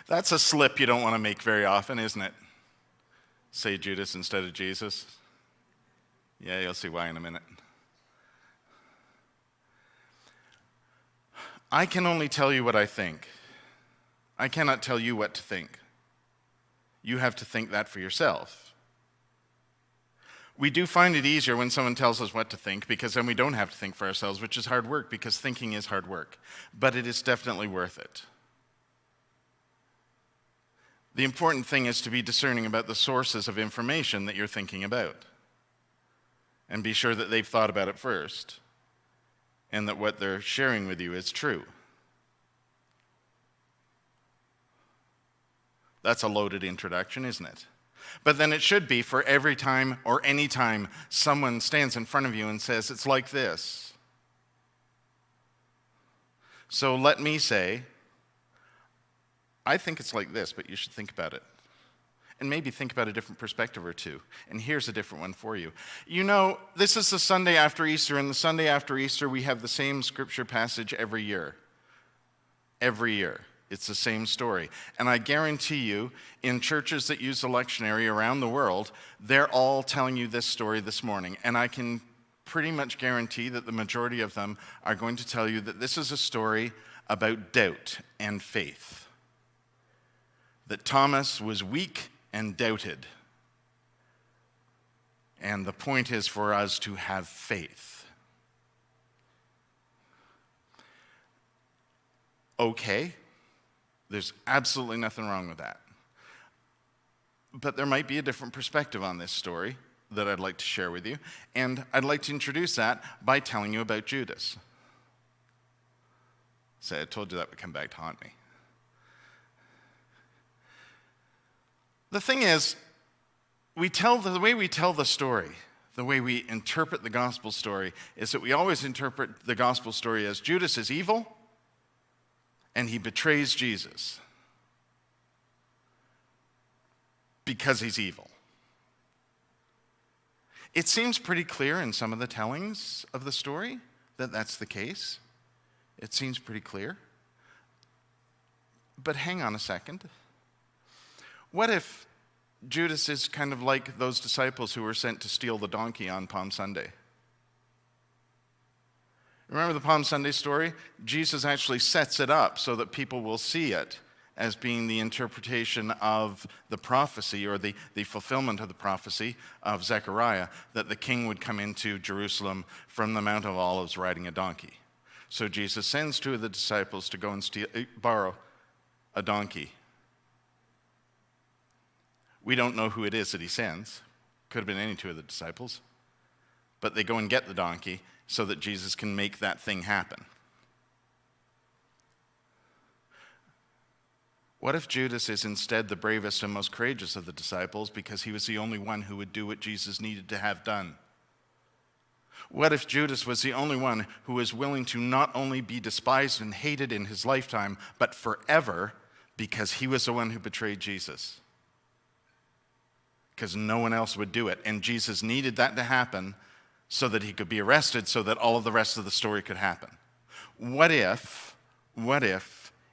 That's a slip you don't want to make very often, isn't it? Say Judas instead of Jesus. Yeah, you'll see why in a minute. I can only tell you what I think. I cannot tell you what to think. You have to think that for yourself. We do find it easier when someone tells us what to think, because then we don't have to think for ourselves, which is hard work, because thinking is hard work. But it is definitely worth it. The important thing is to be discerning about the sources of information that you're thinking about. And be sure that they've thought about it first, and that what they're sharing with you is true. That's a loaded introduction, isn't it? But then it should be for every time or any time someone stands in front of you and says, it's like this. So let me say, I think it's like this, but you should think about it. And maybe think about a different perspective or two. And here's a different one for you. You know, this is the Sunday after Easter, and the Sunday after Easter we have the same scripture passage every year. Every year. It's the same story. And I guarantee you, in churches that use the lectionary around the world, they're all telling you this story this morning. And I can pretty much guarantee that the majority of them are going to tell you that this is a story about doubt and faith. That Thomas was weak and doubted. And the point is for us to have faith. Okay, there's absolutely nothing wrong with that. But there might be a different perspective on this story that I'd like to share with you. And I'd like to introduce that by telling you about Judas. So I told you that would come back to haunt me. The thing is, the way we tell the story, the way we interpret the gospel story, is that we always interpret the gospel story as Judas is evil, and he betrays Jesus because he's evil. It seems pretty clear in some of the tellings of the story that that's the case. It seems pretty clear. But hang on a second. What if Judas is kind of like those disciples who were sent to steal the donkey on Palm Sunday? Remember the Palm Sunday story? Jesus actually sets it up so that people will see it as being the interpretation of the prophecy, or the fulfillment of the prophecy of Zechariah, that the king would come into Jerusalem from the Mount of Olives riding a donkey. So Jesus sends two of the disciples to go and borrow a donkey. We don't know who it is that he sends. Could have been any two of the disciples. But they go and get the donkey so that Jesus can make that thing happen. What if Judas is instead the bravest and most courageous of the disciples because he was the only one who would do what Jesus needed to have done? What if Judas was the only one who was willing to not only be despised and hated in his lifetime, but forever, because he was the one who betrayed Jesus? Because no one else would do it. And Jesus needed that to happen so that he could be arrested, so that all of the rest of the story could happen. What if,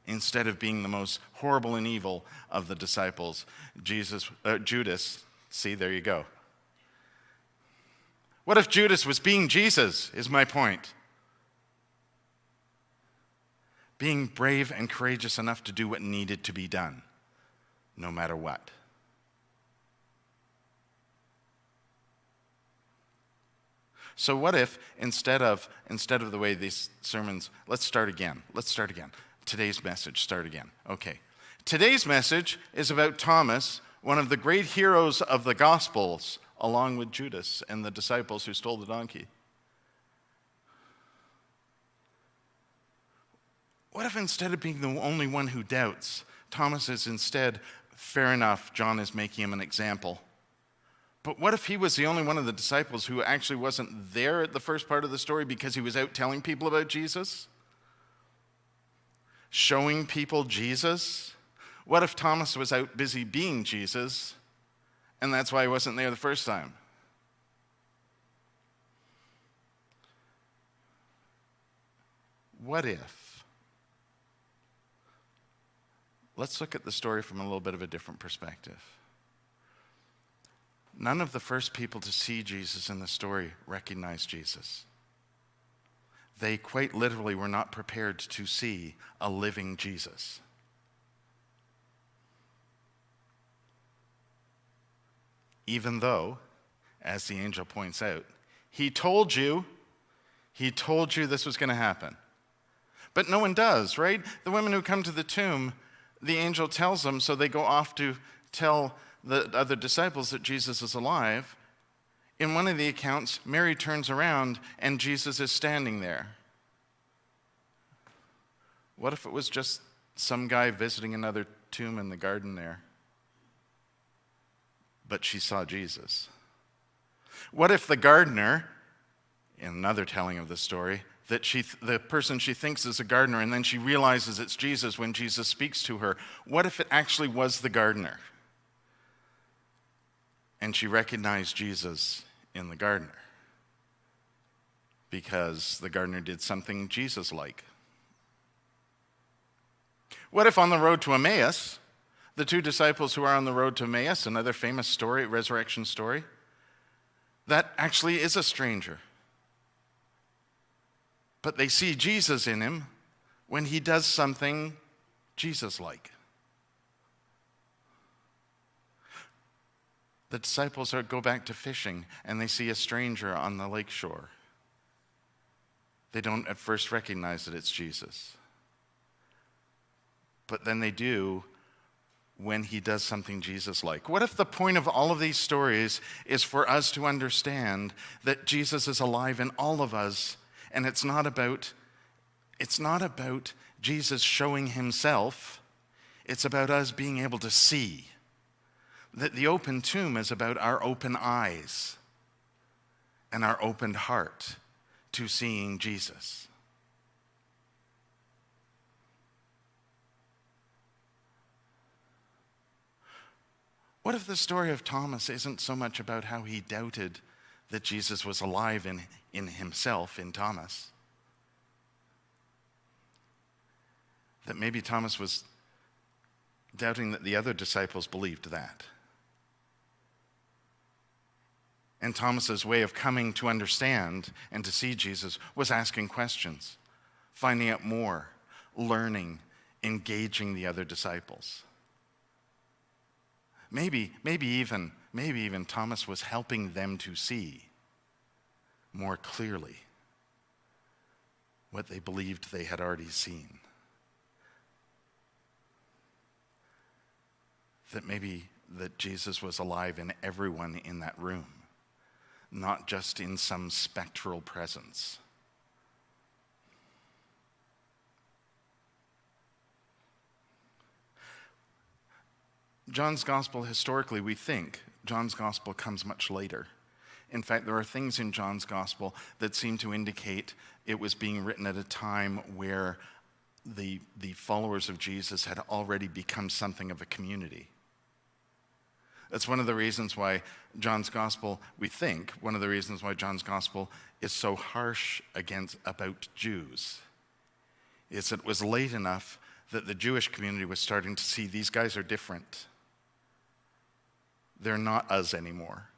instead of being the most horrible and evil of the disciples, Judas, see, there you go. What if Judas was being Jesus, is my point. Being brave and courageous enough to do what needed to be done, no matter what. So what if, instead of the way these sermons, let's start again. Today's message, start again. Okay. Today's message is about Thomas, one of the great heroes of the Gospels, along with Judas and the disciples who stole the donkey. What if instead of being the only one who doubts, Thomas is instead, fair enough, John is making him an example. But what if he was the only one of the disciples who actually wasn't there at the first part of the story because he was out telling people about Jesus? Showing people Jesus? What if Thomas was out busy being Jesus, and that's why he wasn't there the first time? What if let's look at the story from a little bit of a different perspective. None of the first people to see Jesus in the story recognized Jesus. They quite literally were not prepared to see a living Jesus. Even though, as the angel points out, he told you this was going to happen. But no one does, right? The women who come to the tomb, the angel tells them, so they go off to tell the other disciples that Jesus is alive. In one of the accounts, Mary turns around and Jesus is standing there. What if it was just some guy visiting another tomb in the garden there? But she saw Jesus. What if the gardener, in another telling of the story, that the person she thinks is a gardener, and then she realizes it's Jesus when Jesus speaks to her, what if it actually was the gardener? And she recognized Jesus in the gardener because the gardener did something Jesus-like. What if on the road to Emmaus, the two disciples who are on the road to Emmaus, another famous story, resurrection story, that actually is a stranger. But they see Jesus in him when he does something Jesus-like. The disciples go back to fishing and they see a stranger on the lake shore. They don't at first recognize that it's Jesus. But then they do when he does something Jesus-like. What if the point of all of these stories is for us to understand that Jesus is alive in all of us, and it's not about Jesus showing himself, it's about us being able to see. That the open tomb is about our open eyes and our opened heart to seeing Jesus. What if the story of Thomas isn't so much about how he doubted that Jesus was alive in himself, in Thomas? That maybe Thomas was doubting that the other disciples believed that. And Thomas's way of coming to understand and to see Jesus was asking questions, finding out more, learning, engaging the other disciples. Maybe even Thomas was helping them to see more clearly what they believed they had already seen. That Jesus was alive in everyone in that room, not just in some spectral presence. John's gospel, historically, we think John's gospel comes much later. In fact, there are things in John's gospel that seem to indicate it was being written at a time where the followers of Jesus had already become something of a community. That's one of the reasons why John's gospel, we think, one of the reasons why John's gospel is so harsh about Jews, is it was late enough that the Jewish community was starting to see these guys are different. They're not us anymore.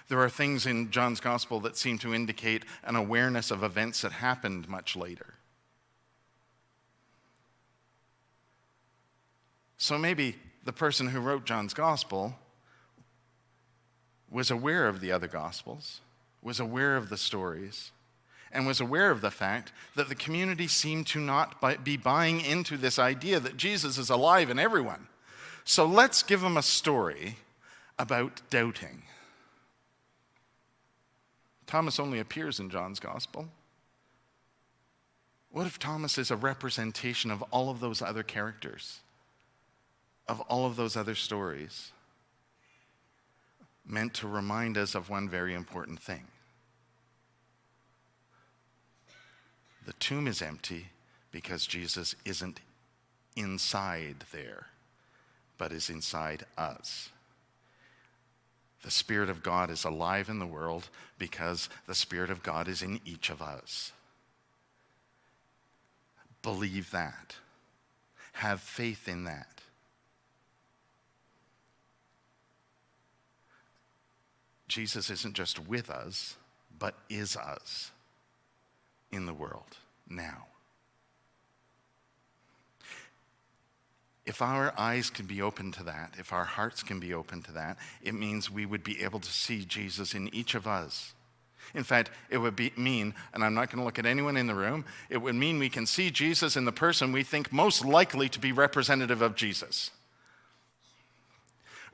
There are things in John's gospel that seem to indicate an awareness of events that happened much later. So maybe the person who wrote John's gospel was aware of the other gospels, was aware of the stories, and was aware of the fact that the community seemed to not be buying into this idea that Jesus is alive in everyone. So let's give them a story about doubting. Thomas only appears in John's gospel. What if Thomas is a representation of all of those other characters, of all of those other stories, meant to remind us of one very important thing? The tomb is empty because Jesus isn't inside there, but is inside us. The Spirit of God is alive in the world because the Spirit of God is in each of us. Believe that. Have faith in that. Jesus isn't just with us, but is us in the world now. If our eyes can be open to that, if our hearts can be open to that, it means we would be able to see Jesus in each of us. In fact, it would mean, and I'm not going to look at anyone in the room, it would mean we can see Jesus in the person we think most likely to be representative of Jesus.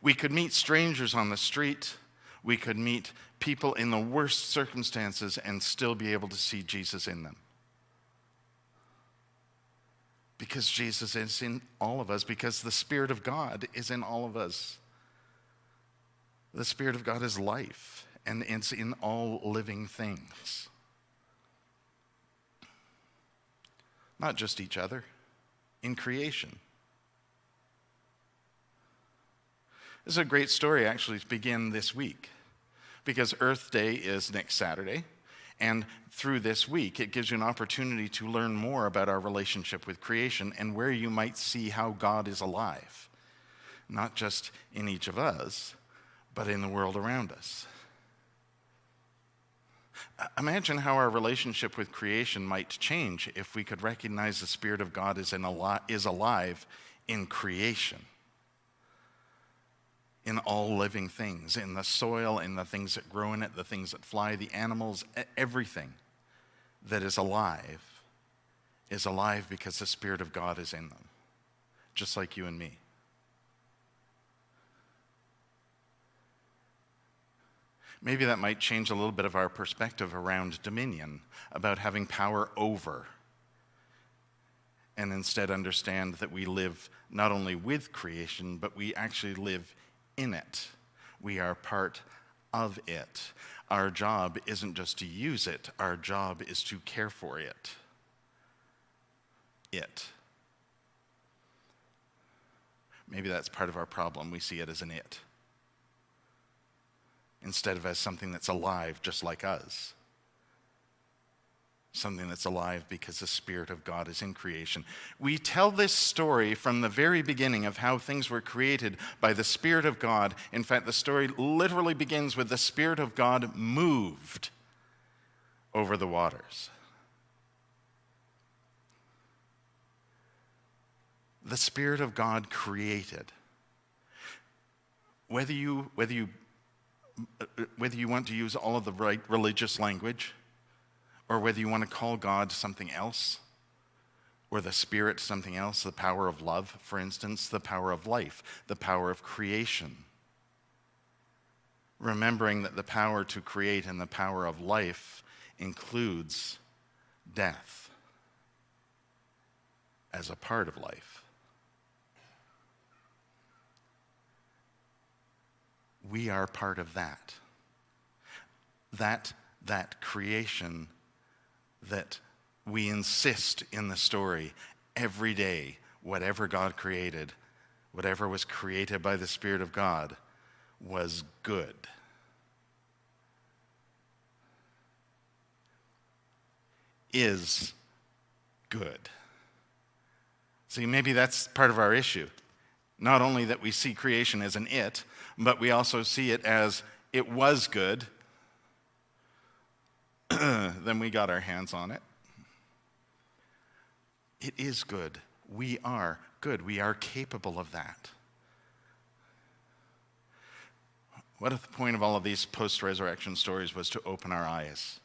We could meet strangers on the street. We could meet people in the worst circumstances and still be able to see Jesus in them. Because Jesus is in all of us, because the Spirit of God is in all of us. The Spirit of God is life, and it's in all living things. Not just each other, in creation. This is a great story, actually, to begin this week, because Earth Day is next Saturday, and through this week, it gives you an opportunity to learn more about our relationship with creation and where you might see how God is alive, not just in each of us, but in the world around us. Imagine how our relationship with creation might change if we could recognize the Spirit of God is alive in creation. In all living things, in the soil, in the things that grow in it, the things that fly, the animals, everything that is alive because the Spirit of God is in them, just like you and me. Maybe that might change a little bit of our perspective around dominion, about having power over, and instead understand that we live not only with creation, but we actually live in it. We are part of it. Our job isn't just to use it. Our job is to care for it. Maybe that's part of our problem. We see it as an it, instead of as something that's alive just like us. Something that's alive because the Spirit of God is in creation. We tell this story from the very beginning of how things were created by the Spirit of God. In fact, the story literally begins with the Spirit of God moved over the waters. The Spirit of God created. Whether you want to use all of the right religious language, or whether you want to call God something else, or the Spirit something else, the power of love, for instance, the power of life, the power of creation. Remembering that the power to create and the power of life includes death as a part of life. We are part of that. That creation that we insist in the story every day, whatever God created, whatever was created by the Spirit of God, was good. Is good. See, maybe that's part of our issue. Not only that we see creation as an it, but we also see it as it was good. Then we got our hands on it. It is good. We are good. We are capable of that. What if the point of all of these post-resurrection stories was to open our eyes,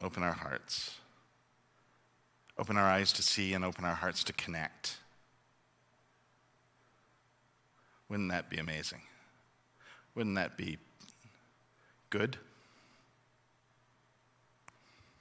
open our hearts, open our eyes to see and open our hearts to connect? Wouldn't that be amazing? Wouldn't that be good?